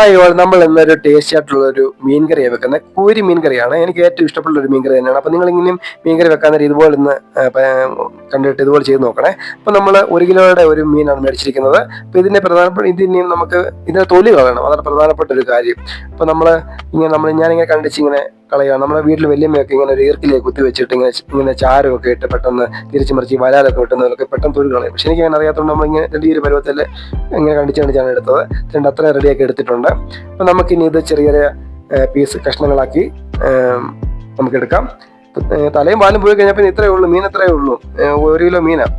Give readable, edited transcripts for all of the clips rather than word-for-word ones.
Hi all, നമ്മൾ ഇന്നൊരു tasty ആയിട്ടുള്ള ഒരു മീൻ കറിയാണ് വെക്കുന്നത്. കൂരി മീൻ കറിയാണ് എനിക്ക് ഏറ്റവും ഇഷ്ടപ്പെട്ട ഒരു മീൻ കറി തന്നെയാണ്. അപ്പോൾ നിങ്ങൾ ഇങ്ങനെയും മീൻ കറി വെക്കാൻ നേരം ഇതുപോലെ ഒന്ന് കണ്ടിട്ട് ഇതുപോലെ ചെയ്ത് നോക്കണേ. അപ്പോൾ നമ്മൾ 1 കിലോയുടെ ഒരു മീനാണ് മേടിച്ചിരിക്കുന്നത്. അപ്പോൾ ഇതിൻ്റെ പ്രധാനപ്പെട്ട ഇതിനെയും നമുക്ക് ഇതിൻ്റെ തൊലി കളയണം, അതാണ് പ്രധാനപ്പെട്ട ഒരു കാര്യം. അപ്പോൾ ഞാനിങ്ങനെ കണ്ടിച്ച് ഇങ്ങനെ കളയുകയാണ്. നമ്മുടെ വീട്ടിൽ വലിയമ്മയൊക്കെ ഇങ്ങനെ ഒരു ഈർക്കിലേക്ക് കുത്തി വെച്ചിട്ട് ഇങ്ങനെ ചാരമൊക്കെ ഇട്ട് പെട്ടെന്ന് തിരിച്ച് മറിച്ച് വരാലൊക്കെ വെട്ടുന്നതൊക്കെ പെട്ടെന്ന് തൊലി കളയും. പക്ഷെ എനിക്ക് അങ്ങനെ അറിയാത്തതുകൊണ്ട് നമ്മളിങ്ങനെ ഈ ഒരു പരുവത്തിൽ ഇങ്ങനെ കണ്ടിച്ചാണ് എടുത്തത്. അത്രയും റെഡിയാക്കി എടുത്തിട്ടുണ്ട്. അപ്പം നമുക്കിനി ഇത് ചെറിയ ചെറിയ പീസ് കഷ്ണങ്ങളാക്കി നമുക്കെടുക്കാം. തലയും പാലും പോയി കഴിഞ്ഞാൽ പിന്നെ ഇത്രയേ ഉള്ളൂ, മീൻ ഇത്രയേ ഉള്ളൂ, 1 കിലോ മീനാണ്.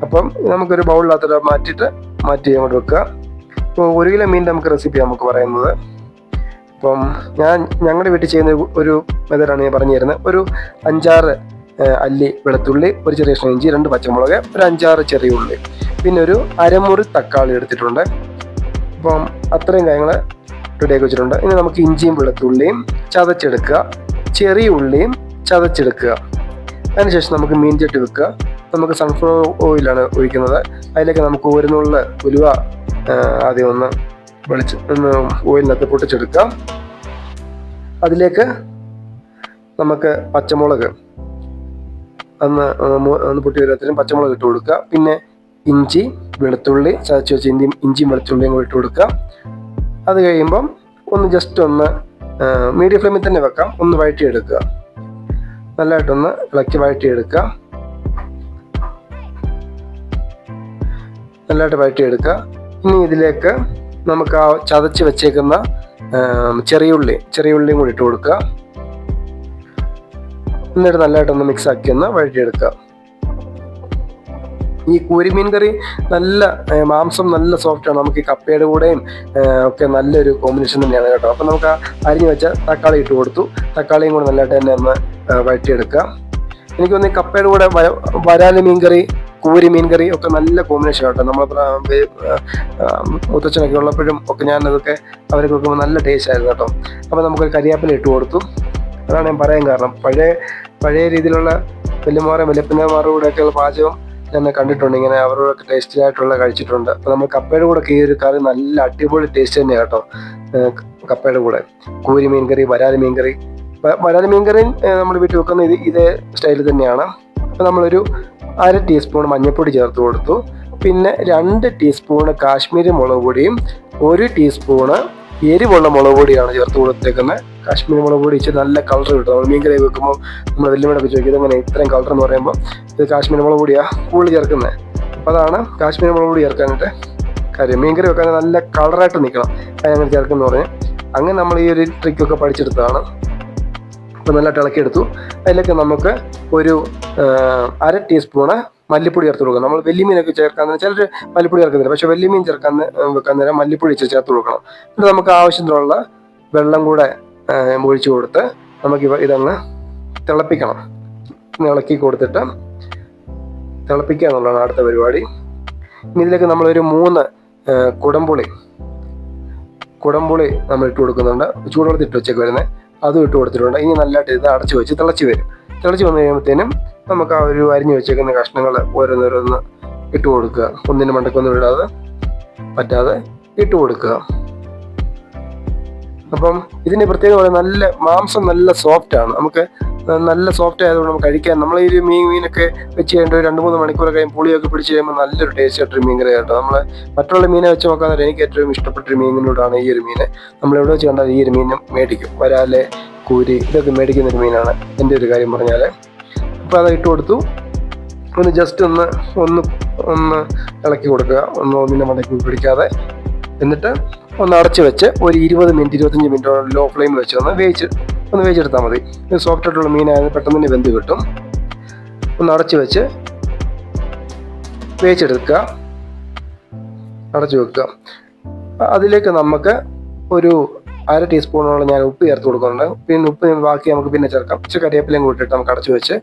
അപ്പം നമുക്കൊരു ബൗളിനകത്ത് മാറ്റി അങ്ങോട്ട് വെക്കുക. ഇപ്പോൾ 1 കിലോ മീനിൻ്റെ നമുക്ക് റെസിപ്പി നമുക്ക് പറയുന്നത്. അപ്പം ഞങ്ങളുടെ വീട്ടിൽ ചെയ്യുന്ന ഒരു മെത്തേഡാണ് ഞാൻ പറഞ്ഞു തരുന്നത്. ഒരു 5-6 അല്ലി വെളുത്തുള്ളി, ഒരു ചെറിയ കഷ്ണം ഇഞ്ചി, 2 പച്ചമുളക്, ഒരു 5-6 ചെറിയ ഉള്ളി, പിന്നെ ഒരു അരമുറി തക്കാളി എടുത്തിട്ടുണ്ട്. അപ്പം അത്രയും കാര്യങ്ങൾ റെഡിയാക്കി വെച്ചിട്ടുണ്ട്. ഇനി നമുക്ക് ഇഞ്ചിയും വെളുത്തുള്ളിയും ചതച്ചെടുക്കുക, ചെറിയ ഉള്ളിയും ചതച്ചെടുക്കുക. അതിനുശേഷം നമുക്ക് മീൻ ചട്ടി വെക്കുക. നമുക്ക് സൺഫ്ലവർ ഓയിലാണ് ഒഴിക്കുന്നത്. അതിലേക്ക് നമുക്ക് 1 നുള്ള് ഉലുവ ആദ്യം ഒന്ന് ഓയിലിനകത്ത് പൊട്ടിച്ചെടുക്കാം. അതിലേക്ക് നമുക്ക് പച്ചമുളക് ഒന്ന് പൊട്ടി വരുമ്പോഴത്തേനും പച്ചമുളക് ഇട്ട് കൊടുക്കുക. പിന്നെ ഇഞ്ചി വെളുത്തുള്ളി ചതച്ച് വെച്ച് ഇഞ്ചിയും വെളുത്തുള്ളിയും കൂടി ഇട്ട് കൊടുക്കുക. അത് കഴിയുമ്പം ജസ്റ്റ് ഒന്ന് മീഡിയം ഫ്ലെയിമിൽ തന്നെ വെക്കാം. ഒന്ന് വഴറ്റിയെടുക്കുക, നല്ലതായിട്ടൊന്ന് ഇളക്കി വഴറ്റിയെടുക്കുക. ഇനി ഇതിലേക്ക് നമുക്ക് ആ ചതച്ച് വെച്ചേക്കുന്ന ചെറിയ ഉള്ളിയും കൂടി ഇട്ട് കൊടുക്കുക. എന്നിട്ട് നല്ലതായിട്ടൊന്ന് മിക്സ് ആക്കി ഒന്ന് വഴറ്റിയെടുക്കുക. ഈ കൂരിമീൻ കറി മാംസം നല്ല സോഫ്റ്റാണ്. നമുക്ക് ഈ കപ്പയുടെ കൂടെയും ഒക്കെ നല്ലൊരു കോമ്പിനേഷൻ തന്നെയാണ് കേട്ടോ. അപ്പം നമുക്ക് അരിഞ്ഞു വെച്ച തക്കാളി ഇട്ട് കൊടുത്തു. തക്കാളിയും കൂടെ നല്ലതായിട്ട് തന്നെ ഒന്ന് വഴറ്റിയെടുക്കുക. എനിക്ക് തോന്നുന്നു ഈ കപ്പയുടെ കൂടെ വരാല് മീൻ കറി, കൂരി മീൻ കറി ഒക്കെ നല്ല കോമ്പിനേഷൻ കേട്ടോ. നമ്മൾ മുത്തച്ഛനൊക്കെ ഉള്ളപ്പോഴും ഒക്കെ ഞാനതൊക്കെ അവർക്ക് വെക്കുമ്പോൾ നല്ല ടേസ്റ്റ് ആയിരുന്നു കേട്ടോ. അപ്പോൾ നമുക്കൊരു കരിയാപ്പില ഇട്ട് കൊടുത്തു. അതാണ് ഞാൻ പറയാൻ കാരണം. പഴയ രീതിയിലുള്ള വലിയപ്പന്മാരുടെ കൂടെയൊക്കെയുള്ള പാചകം ഞാൻ കണ്ടിട്ടുണ്ട്. ഇങ്ങനെ അവരോടൊക്കെ ടേസ്റ്റി ആയിട്ടുള്ള കഴിച്ചിട്ടുണ്ട്. അപ്പോൾ നമ്മൾ കപ്പയുടെ കൂടെ ഈ ഒരു കറി നല്ല അടിപൊളി ടേസ്റ്റ് തന്നെയാണ് കേട്ടോ. കപ്പയുടെ കൂടെ കൂരി മീൻ കറി, വരാല് മീൻ കറി നമ്മൾ വീട്ടിൽ വെക്കുന്ന ഇതേ സ്റ്റൈലിൽ തന്നെയാണ്. അപ്പോൾ നമ്മളൊരു 1/2 ടീസ്പൂൺ മഞ്ഞൾപ്പൊടി ചേർത്ത് കൊടുത്തു. പിന്നെ 2 ടീസ്പൂണ് കാശ്മീരി മുളക് പൊടിയും 1 ടീസ്പൂണ് എരിവുള്ള മുളക് പൊടിയാണ് ചേർത്ത് കൊടുത്തേക്കുന്നത്. കാശ്മീരി മുളക് പൊടി ഇച്ചിരി നല്ല കളർ കിട്ടും. നമ്മൾ മീൻ കറി വെക്കുമ്പോൾ നമ്മൾ വലിയമ്മയോടൊക്കെ ചോദിക്കും ഇതെങ്ങനെ ഇത്രയും കളർ എന്ന് പറയുമ്പോൾ ഇത് കാശ്മീരി മുളക് പൊടിയാണ് കൂടുതൽ ചേർക്കുന്നത്. അപ്പോൾ അതാണ് കാശ്മീരി മുളക് പൊടി ചേർക്കാനായിട്ട് കാര്യം. മീൻ കറി വെക്കാൻ നല്ല കളറായിട്ട് നിൽക്കണം, അങ്ങനെ ചേർക്കുമെന്ന് പറഞ്ഞ് അങ്ങനെ നമ്മൾ ഈ ഒരു ട്രിക്കൊക്കെ പഠിച്ചെടുത്തതാണ്. അപ്പോൾ നല്ലതായിട്ട് ഇളക്കിയെടുത്തു. അതിലേക്ക് നമുക്ക് ഒരു 1/2 ടീസ്പൂണ് മല്ലിപ്പൊടി ചേർത്ത് കൊടുക്കണം. നമ്മൾ വലിയ മീനൊക്കെ ചേർക്കാൻ ചിലർ മല്ലിപ്പൊടി ചേർക്കുന്നില്ല, പക്ഷേ വലിയ മീൻ വെക്കാൻ നേരം മല്ലിപ്പൊടി ചേർത്ത് കൊടുക്കണം. എന്നിട്ട് നമുക്ക് ആവശ്യത്തിനുള്ള വെള്ളം കൂടെ ഒഴിച്ചു കൊടുത്ത് നമുക്ക് ഇതങ്ങ് തിളപ്പിക്കണം. ഇളക്കി കൊടുത്തിട്ട് തിളപ്പിക്കുക എന്നുള്ളതാണ് അടുത്ത പരിപാടി. ഇനി ഇതിലേക്ക് നമ്മളൊരു 3 കുടംപുളി നമ്മൾ ഇട്ട് കൊടുക്കുന്നുണ്ട്. ചൂടുവെള്ളത്തിൽ ഇട്ട് വെച്ചേക്ക് വരുന്നത് അതും ഇട്ട് കൊടുത്തിട്ടുണ്ട്. ഇനി നല്ലതായിട്ട് ഇത് അടച്ചു വെച്ച് തിളച്ച് വന്നു കഴിയുമ്പോഴത്തേനും നമുക്ക് ആ ഒരു അരിഞ്ഞു വെച്ചേക്കുന്ന കഷ്ണങ്ങൾ ഓരോന്നോരോന്ന് ഇട്ട് കൊടുക്കുക. ഒന്നിന് മണ്ടക്കൊന്നും ഇടാതെ പറ്റാതെ ഇട്ട് കൊടുക്കുക. അപ്പം ഇതിന് പ്രത്യേകം നല്ല മാംസം നല്ല സോഫ്റ്റാണ്. നമുക്ക് നല്ല സോഫ്റ്റ് ആയതുകൊണ്ട് നമുക്ക് കഴിക്കാൻ നമ്മൾ ഈ ഒരു മീനൊക്കെ വെച്ച് കഴിഞ്ഞിട്ട് 2-3 മണിക്കൂർ കഴിയും പുളിയൊക്കെ പിടിച്ച് കഴിയുമ്പോൾ നല്ലൊരു ടേസ്റ്റ് ആയിട്ടൊരു മീൻ കറി കേട്ടോ. നമ്മൾ മറ്റുള്ള മീനെ വെച്ച് നോക്കാൻ എനിക്ക് ഏറ്റവും ഇഷ്ടപ്പെട്ടൊരു മീനിനോടാണ് ഈ ഒരു മീനെ. നമ്മളെവിടെ വെച്ച് കണ്ടാൽ ഈ ഒരു മീനും മേടിക്കും. വരാല്, കൂരി ഇതൊക്കെ മേടിക്കുന്നൊരു മീനാണ് എൻ്റെ ഒരു കാര്യം പറഞ്ഞാൽ. അപ്പോൾ അത് ഇട്ട് കൊടുത്തു. ജസ്റ്റ് ഒന്ന് ഇളക്കി കൊടുക്കുക, ഒന്നിൻ്റെ മണ്ടയ്ക്ക് പിടിക്കാതെ. എന്നിട്ട് ഒന്ന് അടച്ച് വെച്ച് ഒരു 20-25 മിനിറ്റ് ലോ ഫ്ലെയിമിൽ വെച്ച് ഒന്ന് വേവിച്ചെടുത്താൽ മതി. ഇത് സോഫ്റ്റ് ആയിട്ടുള്ള മീനായത് പെട്ടെന്ന് തന്നെ വെന്ത് കിട്ടും. ഒന്ന് അടച്ച് വെച്ച് വേവിച്ചെടുക്കുക, അടച്ചു വെക്കുക. അതിലേക്ക് നമുക്ക് ഒരു 1/2 ടീസ്പൂണോളം ഞാൻ ഉപ്പ് ചേർത്ത് കൊടുക്കുന്നുണ്ട്. പിന്നെ ഉപ്പ് ബാക്കി നമുക്ക് പിന്നെ ചേർക്കാം. ഇച്ചിരി കരിവേപ്പിലയും കൂട്ടിയിട്ട് നമുക്ക് അടച്ചു വെച്ച്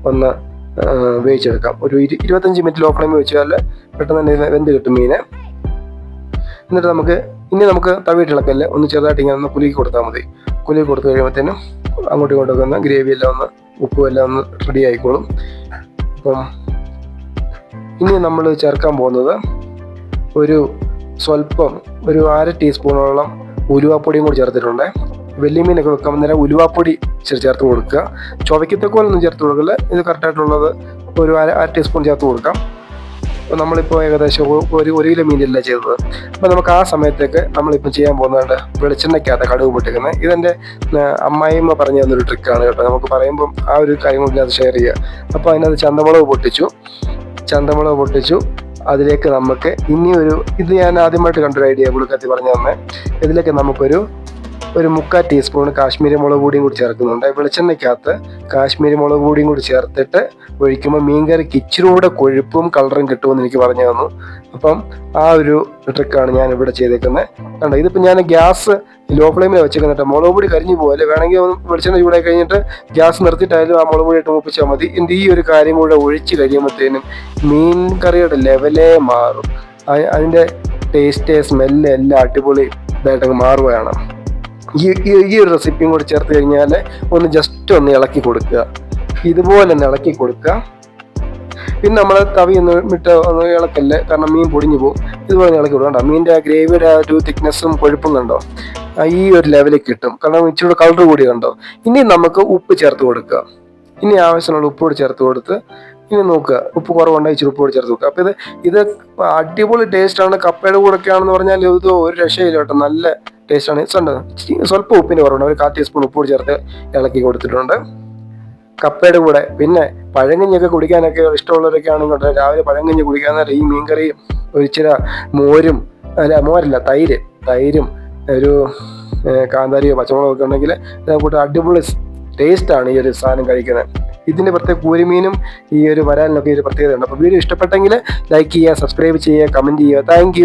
ഒന്ന് വേവിച്ചെടുക്കാം. ഒരു 25 മിനിറ്റ് ലോ ഫ്ലെയിമിൽ വെച്ചാൽ പെട്ടെന്ന് തന്നെ വെന്ത് കിട്ടും മീന്. എന്നിട്ട് നമുക്ക് തവിയിട്ട് ഇളക്കല്ലേ, ഒന്ന് ചെറുതായിട്ട് ഇങ്ങനെ ഒന്ന് കുലുക്കി കൊടുത്താൽ മതി. കുലുക്കി കൊടുത്തു കഴിയുമ്പോഴത്തേനും അങ്ങോട്ടും ഇങ്ങോട്ടൊക്കെ ഒന്ന് ഗ്രേവി എല്ലാം ഉപ്പും എല്ലാം ഒന്ന് റെഡി ആയിക്കോളും. അപ്പം ഇനി നമ്മൾ ചേർക്കാൻ പോകുന്നത് ഒരു 1/2 ടീസ്പൂണോളം ഉലുവാപ്പൊടിയും കൂടി ചേർത്തിട്ടുണ്ട്. വലിയ മീനൊക്കെ വെക്കാൻ നേരം ഉലുവാപ്പൊടി ചേർത്ത് കൊടുക്കുക. ചുവയ്ക്കത്തക്കോലൊന്നും ചേർത്ത് കൊടുക്കില്ല. ഇത് കറക്റ്റായിട്ടുള്ളത് ഒരു അര ടീസ്പൂൺ ചേർത്ത് കൊടുക്കാം. അപ്പോൾ നമ്മളിപ്പോൾ ഏകദേശം ഒരു കിലോ മീനല്ല ചെയ്തത്. അപ്പോൾ നമുക്ക് ആ സമയത്തേക്ക് നമ്മളിപ്പോൾ ചെയ്യാൻ പോകുന്നത് വെളിച്ചെണ്ണയ്ക്കകത്ത് കടുക് പൊട്ടിക്കുന്നത്. ഇതെൻ്റെ അമ്മായിമ്മ പറഞ്ഞു തന്നൊരു ട്രിക്കാണ് കേട്ടോ. നമുക്ക് പറയുമ്പം ആ ഒരു കാര്യം കൊണ്ട് അത് ഷെയർ ചെയ്യുക. അപ്പോൾ അതിനകത്ത് ചന്തമുളക് പൊട്ടിച്ചു. അതിലേക്ക് നമുക്ക് ഇത് ഞാൻ ആദ്യമായിട്ട് കണ്ടൊരു ഐഡിയ പുള്ളിക്കത്തി പറഞ്ഞു തന്നെ. ഇതിലേക്ക് നമുക്കൊരു 3/4 ടീസ്പൂൺ കാശ്മീരി മുളക് പൊടിയും കൂടി ചേർക്കുന്നുണ്ട്. വെളിച്ചെണ്ണയ്ക്കകത്ത് കാശ്മീരി മുളക് പൊടിയും കൂടി ചേർത്തിട്ട് ഒഴിക്കുമ്പോൾ മീൻകറിക്ക് ഇച്ചിരി കൂടെ കൊഴുപ്പും കളറും കിട്ടുമെന്ന് എനിക്ക് പറഞ്ഞു തന്നു. അപ്പം ആ ഒരു ട്രിക്കാണ് ഞാൻ ഇവിടെ ചെയ്തേക്കുന്നത്. കണ്ടോ, ഇതിപ്പോൾ ഞാൻ ഗ്യാസ് ലോ ഫ്ലെയിമിൽ വെച്ചേക്കുന്നിട്ട് മുളക് പൊടി കരിഞ്ഞു പോലെ. വേണമെങ്കിൽ വെളിച്ചെണ്ണ ചൂടായി കഴിഞ്ഞിട്ട് ഗ്യാസ് നിർത്തിയിട്ടായാലും ആ മുളക് പൊടി ഇട്ട് മൂപ്പിച്ചാൽ മതി. ഇതിൻ്റെ ഈ ഒരു കാര്യം കൂടെ ഒഴിച്ച് കഴിയുമ്പോഴത്തേനും മീൻ കറിയുടെ ലെവലേ മാറും. അതിൻ്റെ ടേസ്റ്റ്, സ്മെല്ല് എല്ലാം അടിപൊളി ഇതായിട്ടങ്ങ് മാറുകയാണ്. ഈ ഒരു റെസിപ്പിയും കൂടി ചേർത്ത് കഴിഞ്ഞാൽ ജസ്റ്റ് ഒന്ന് ഇളക്കി കൊടുക്കുക. ഇതുപോലെ തന്നെ ഇളക്കി കൊടുക്കുക. പിന്നെ നമ്മൾ തവി ഒന്ന് ഇളക്കല്ലേ, കാരണം മീൻ പൊടിഞ്ഞു പോകും. ഇതുപോലെ ഇളക്കി കൊടുക്കണ്ട. മീനിൻ്റെ ആ ഗ്രേവിയുടെ ആ ഒരു തിക്നെസ്സും കൊഴുപ്പും കണ്ടോ, ഈ ഒരു ലെവലിൽ കിട്ടും. കാരണം ഇച്ചിരി കളർ കൂടി കണ്ടോ. ഇനി നമുക്ക് ഉപ്പ് ചേർത്ത് കൊടുക്കുക. ഇനി ആവശ്യമുള്ള ഉപ്പ് ചേർത്ത് കൊടുത്ത് ഇനി നോക്കുക. ഉപ്പ് കുറവുണ്ടെങ്കിൽ ഇച്ചിരി ഉപ്പ് ചേർത്ത് കൊടുക്കുക. അപ്പോൾ ഇത് അടിപൊളി ടേസ്റ്റാണ്. കപ്പയുടെ കൂടെ ഒക്കെ ആണെന്ന് പറഞ്ഞാൽ ഇത് ഒരു രക്ഷയില്ല കേട്ടോ. നല്ല ടേസ്റ്റാണ്. സ്വല്പം ഉപ്പിന് കുറവുണ്ട്. ഒരു 1/4 ടീസ്പൂൺ ഉപ്പ് ചേർത്ത് ഇളക്കി കൊടുത്തിട്ടുണ്ട് കപ്പയുടെ കൂടെ. പിന്നെ പഴങ്കഞ്ഞൊക്കെ കുടിക്കാനൊക്കെ ഇഷ്ടമുള്ളവരൊക്കെ ആണെങ്കിൽ രാവിലെ പഴങ്കഞ്ഞി കുടിക്കാൻ നേരം ഈ മീൻകറിയും ഇച്ചിരി തൈരും ഒരു കാന്താരിയോ പച്ചമുളകോ ഒക്കെ ഉണ്ടെങ്കിൽ കൂട്ട് അടിപൊളി ടേസ്റ്റാണ് ഈ ഒരു സാധനം കഴിക്കുന്നത്. ഇതിൻ്റെ പ്രത്യേക കൂരിമീനും ഈ ഒരു വരാലിനൊക്കെ ഒരു പ്രത്യേകതയുണ്ട്. അപ്പോൾ വീഡിയോ ഇഷ്ടപ്പെട്ടെങ്കിൽ ലൈക്ക് ചെയ്യുക, സബ്സ്ക്രൈബ് ചെയ്യുക, കമൻറ്റ് ചെയ്യുക. താങ്ക്